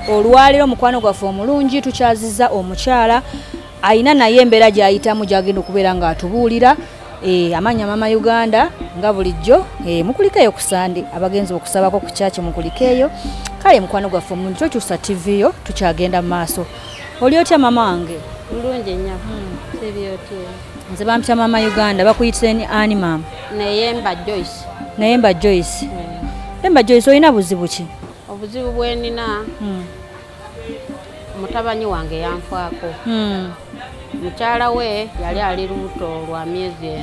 olwaliro mukwano gwaffe omulungi tukyazizza omukyala ayina naye embeera gy'ayitamu gy'agenda okubeera ng'atubuulira amanya Mama Uganda nga bulijjo mukulikeeyo ku Sande abagenzi okusabako ku kyaki mukulikeeyo kale mukwano gwaffe omulungi tokyusa TV yo tukyagenda mu maaso. Oli otya mama wange? Bulungi nnyo. Sibyotye. Nze bampya Mama Uganda bakuyitse ani mama? Nayemba Joyce. Nayemba Joyce. Nayemba Joyce olina buzibu ki? Obuzibu bwe nina mutabanyi wange yanfaako. Mukyala we yali ali lubuto lwa myezi 4.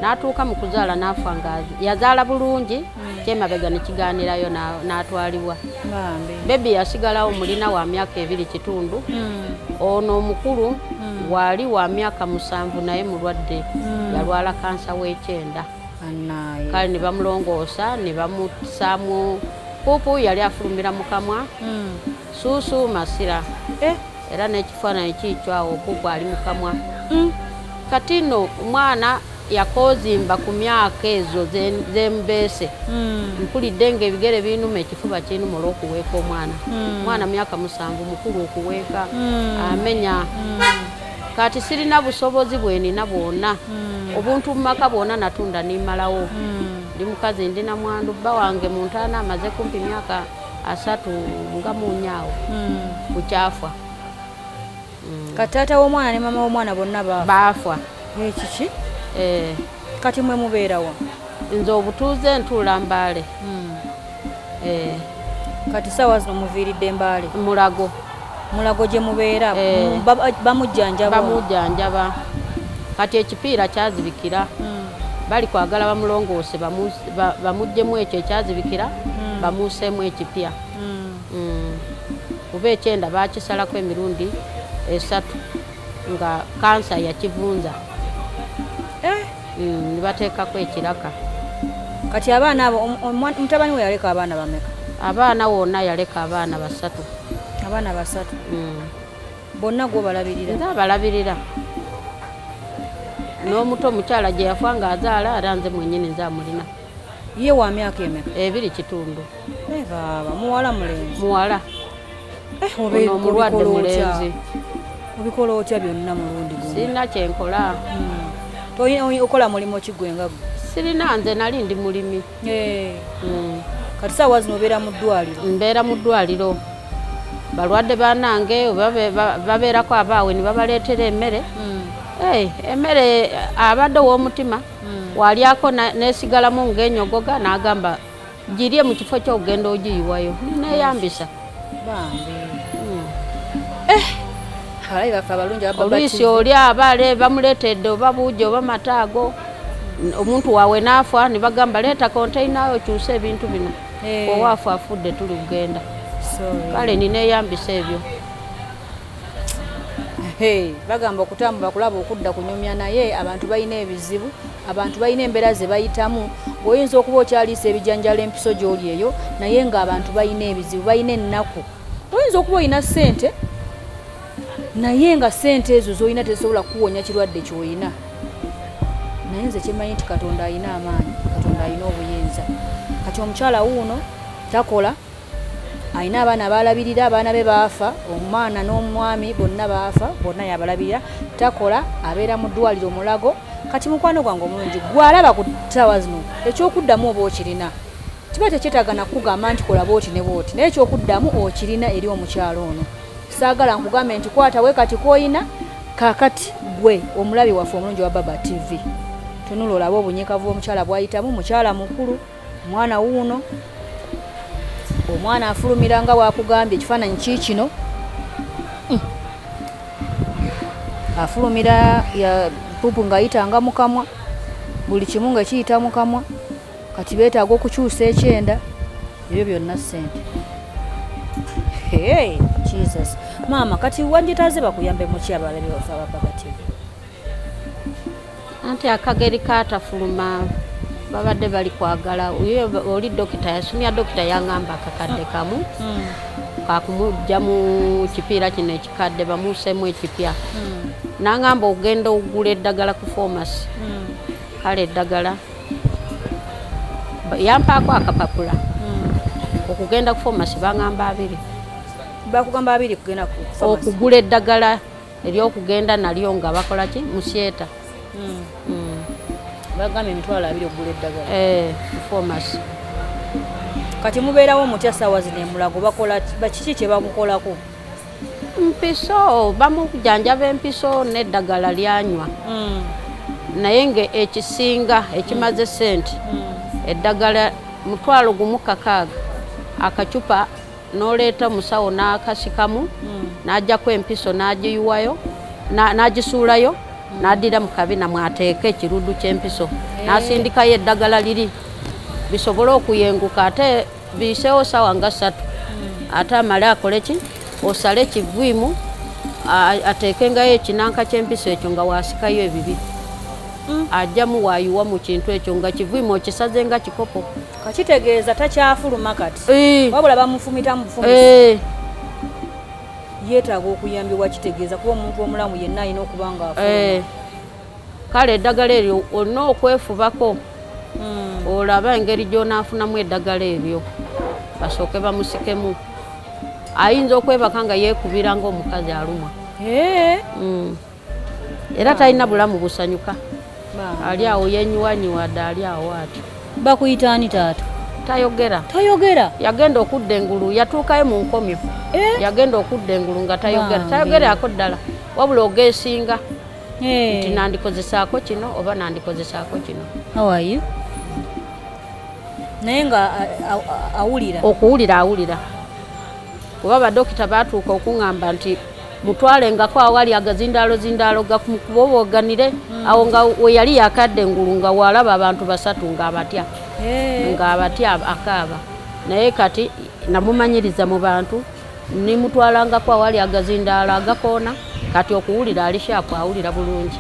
N'atuuka mu kuzaala n'afa nga yazaala bulungi kyemabega ne kigaanirayo n'atwalibwa. Bebi yasigalawo mulina wa myaka 2 kitundu. Ono omukulu wali wa myaka 7 naye mulwadde yalwala kansa w'ekyenda. Kale ne bamulongoosa ne bamusaamu puupu yali afulumira mu kamwa suusu masira era n'ekifaananyi kiikyo awo puupu ali mu kamwa. Kati nno omwana yakozimba ku myaka ezo z'embeese mpulidde ng'ebigere biinuma ekifuba kiinuma olw'okuweeka omwana myaka 7 mukulu okuweeka amenya. Kati sirina busobozi bwe nina bwonna obuntu mu maka bwonna natunda nimalawo. Ndi mukazi ndina mwandu bba wange mu ntaana amaze kumpi myaka 3 nga munyaawo bukyafa. Kataata w'omwana ne mama w'omwana bonna baafa. Kiki? Kati mwe mubeerawa? Nze obutuuze ntuula Mbaale. Kati saawa zino muviiridde Mbaale? Mulago. Mulago gye mubeera bamujjanjaba. Kati ekipiira kyazibikira. Bali kwagala bamulongoose bamuggyemu ekyo ekyazibikira bamuuseemu ekipya. Kuba ekyenda baakisalako emirundi 3 nga kansa yakivunza. Ne bateekako ekiraka. Kati abaana abo mutabani we yaleka abaana bameka? Abaana wonna yaleka abaana 3. Abaana 3? Bonna gwo balabirira? Nze abalabirira. N'omuto omukyala gye yafa ng'azaala era nze mwennyini nze amulina. Ye wa myaka emeka? 2 kitundu. Baba muwala mulenzi? Muwala. Ono omulwadde mulenzi. Obikola otya byonna mulundi guno? Sirina kyenkola. Okola mulimu ki gwe nga gwe? Sirina, nze nali ndi mulimi. Kati saawa zino obeera mu ddwaliro? Mbeera mu ddwaliro. Balwadde bannange babeerako abaawe ne babaleetera emmere. Emmere abadde w'omutima walyako neesigalamu ng'enyogoga n'agamba girye mu kifo ky'ogenda ogiyiwayo. Neeyambisa. Alayi baffe abalungi oluusi oli abale bamuleetedde oba buugi oba mataago omuntu waawe n'afa ne bagamba leeta konteyinayo okyuse ebintu bino owaafu afudde tuli kugenda. Kale nineeyambisa ebyo. Bagamba okutambula kulaba okudda kunyumya naye abantu balina ebizibu, abantu balina embeera ze bayitamu. Oyinza okuba okyaliisa ebijanjalo empiso gy'oli eyo naye ng'abantu balina ebizibu, balina ennaku. Oyinza okuba olina ssente naye nga ssente ezo z'olina tezisobola kukuwonya kirwadde ky'olina. Naye nze kyemanyi nti Katonda alina amaanyi, Katonda alina obuyinza. Kati omukyala wuuno takola, alina abaana abalabirira, abaana be baafa, omwana n'omwami bonna baafa, bonna yabalabirira. Takola, abeera mu ddwaliro Mulago. Kati mukwano gwange omulungi gw'alaba ku ttaawa zino ekyokuddamu oba okirina. Kiba tekyetaaga nakugamba nti kola booti ne booti, naye ekyokuddamu okirina eri omukyalo ono. Saagala nkugambe nti kwata we kati koyina kakati gwe omulabi waffe omulungi wa Baba TV. Tunula olabe obunyikavu bw'omukyala bw'ayitamu, mukyala mukulu, mwana wuuno. Omwana afulumira nga bwakugambye ekifaananyi kiikino. Afulumira ya pupu ng'ayitanga mu kamwa, buli kimu nga kiyita mu kamwa. Kati beetaaga okukyusa ekyenda, ebyo byonna ssente. Jesus. Mama, kati wanjitaze bakuyambe muki abalabi baffe aba Baba TV? Anti akageri kaatafuluma babadde bali kwagala. Oli dokita yasumya dokita yangamba akakadde kamu kakumujja mu kipiira kino ekikadde bamuuseemu ekipya. Nangamba ogenda ogula eddagala ku pharmacy. Kale eddagala yampaako akapapula okugenda ku pharmacy bangamba 2. bakugamba abiri kugenda ku pharmacy okugula eddagala eryokugenda nalyo nga bakola ki musyeta bagambye emitwalo abiri okugula eddagala ku pharmacy. kati mubeerawo mutya ssaawa zino emulago bakola bakiki kye bamukolako? Mpiso bamujanjaba empiso n'eddagala lyanywa naye nga ekisinga ekimaze sente eddagala mutwalo gumu 600 akacupa n'oleeta musawo n'akasikamu n'ajjako empiso n'agiyiwayo n'agisuulayo n'addira mu kabina mwateeka ekirudu ky'empiso n'asindikayo eddagala liri bisobole okuyenguka ate biyiseewo ssaawa nga 3 ate amale akole ki osale ekiviimu ateekengayo ekinanka ky'empiso ekyo nga waasikayo ebibi ajjamu waayiwa mu kintu ekyo nga kiviimu okisaze nga kikopo. Kakitegeeza takyafuluma kati wabula bamufumita mu bufumisi yeetaaga okuyambibwa kitegeeza kuba omuntu omulamu yenna alina okuba nga afuluma. Kale eddagala eryo olina okwefubako olaba engeri gy'onaafunamu eddagala eryo basooke bamusikemu. Ayinza okwebaka nga yeekubira ng'omukazi alumwa era talina bulamu busanyuka ali awo yenyiwanyiwadde ali awo ati. Bakuyita ani taata? Tayogera. Yagenda okudda engulu yatuukayo mu nkomyo yagenda okudda engulu nga tayogera yako ddala wabula ogeesinga nti nandikozesaako kino oba nandikozesaako kino. How are you? Naye nga awulira? Okuwulira awulira kuba badokita batuuka okuŋŋamba nti mutwalengako awali agazindaalo gakuboboganire awo nga we yali yakadde engulu nga walaba abantu 3 nga abatya akaaba naye kati namumanyiriza mu bantu nimutwalangako awali agazindaalo agakoona kati okuwulira ali shaapu awulira bulungi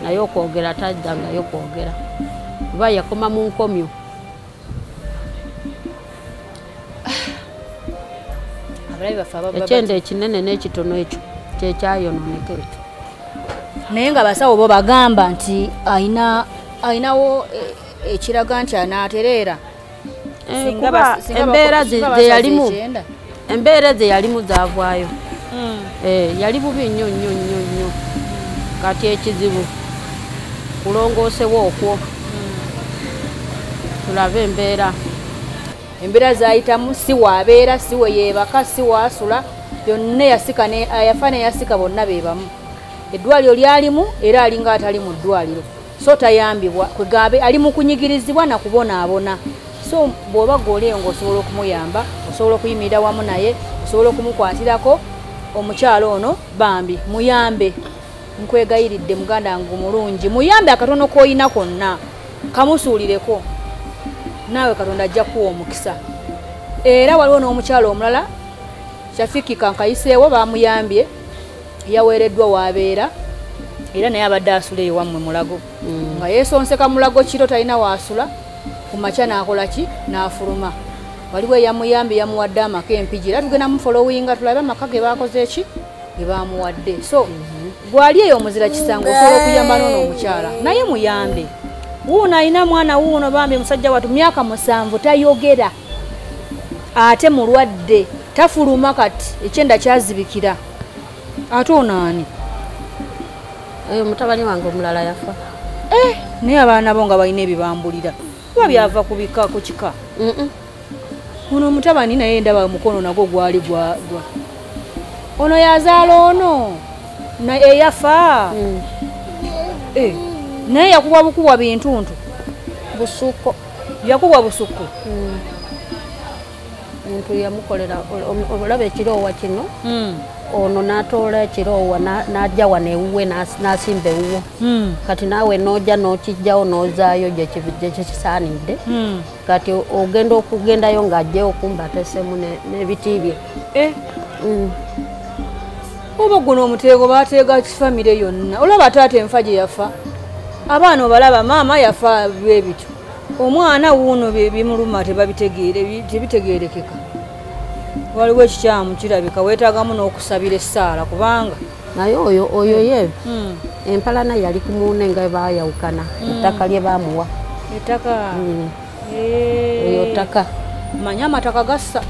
naye okwogera tajjangayo kwogera kuba yakoma mu nkomyo. Ekyende ekinene n'ekitono ekyo kyekyayononeka ekyo. Naye nga basawo bo bagamba nti ayinawo ekiraga nti anaatereera. Embeera ze yalimu zaavaayo yali bubi nnyo kati ekizibu kulongoosewo okwo tulabe embeera zayitamu si waabeera si we yeebaka si waasula yonna yafa neyasika bonna be bamu. Eddwaliro lyalimu era alinga atali mu ddwaliro so tayambibwa kwegabe ali mu kunyigirizibwa na kubonaabona. So bw'oba g'olieyo ng'osobola okumuyamba osobola okuyimirira wamu naye osobola okumukwatirako omukyalo ono bambi muyambe nkwegayiridde muganda wange mulungi muyambe akatono k'olina konna kamusuulireko naawe Katonda ajja kuwa omukisa. Era waliwo n'omukyalo omulala Shafikika nkayiseewo bamuyambye yaweereddwa waabeera era naye abadde asula eyo wammwe Mulago nga yeesonseka Mulago kiro talina waasula ku makya n'akola ki n'afuluma. Waliwo eyamuyambye yamuwadde amaka empigi era tugenda mu followinga tulabe amaka ge baakoze ki ge baamuwadde. So gwali eyo omuzira kisango osobola okuyamba n'ono omukyala naye muyambe. Wuuno alina mwana wuuno bambi musajja watu myaka 7 tayogera ate mulwadde tafuluma kati ekyenda kyazibikira ate ono ani? Mutabani wange omulala yafa. Naye abaana bo nga balina ebibambulira kuba byava kubika ku kika. Ono mutabani naye ndaba mukono nagwo gwali gwa ono yazaala ono eyafa naye yakubwa bukubwa bintuntu busuko yakubwa busuko muntu yamukolera olaba ekiroowa kino ono n'atoola ekiroowa n'ajja wano ewuwe n'asimba ewuwo kati naawe n'ojja n'okijjawo n'ozaayo gye kisaanidde kati okugendayo ng'ajja okumba ateesemu n'ebiti bye. Oba guno omuteego baateega kifamire yonna olaba taata enfa gye yafa abaana obalaba maama yafa bwe bityo omwana wuuno bimuluma tebitegeerekeka. Waliwo ekikyamu kirabika weetaagamu n'okusabira essaala kubanga naye oyo ye empalana yali ku muune nga baayawukana ettaka lye baamuwa ettaka eyo ttaka manya amataka gassa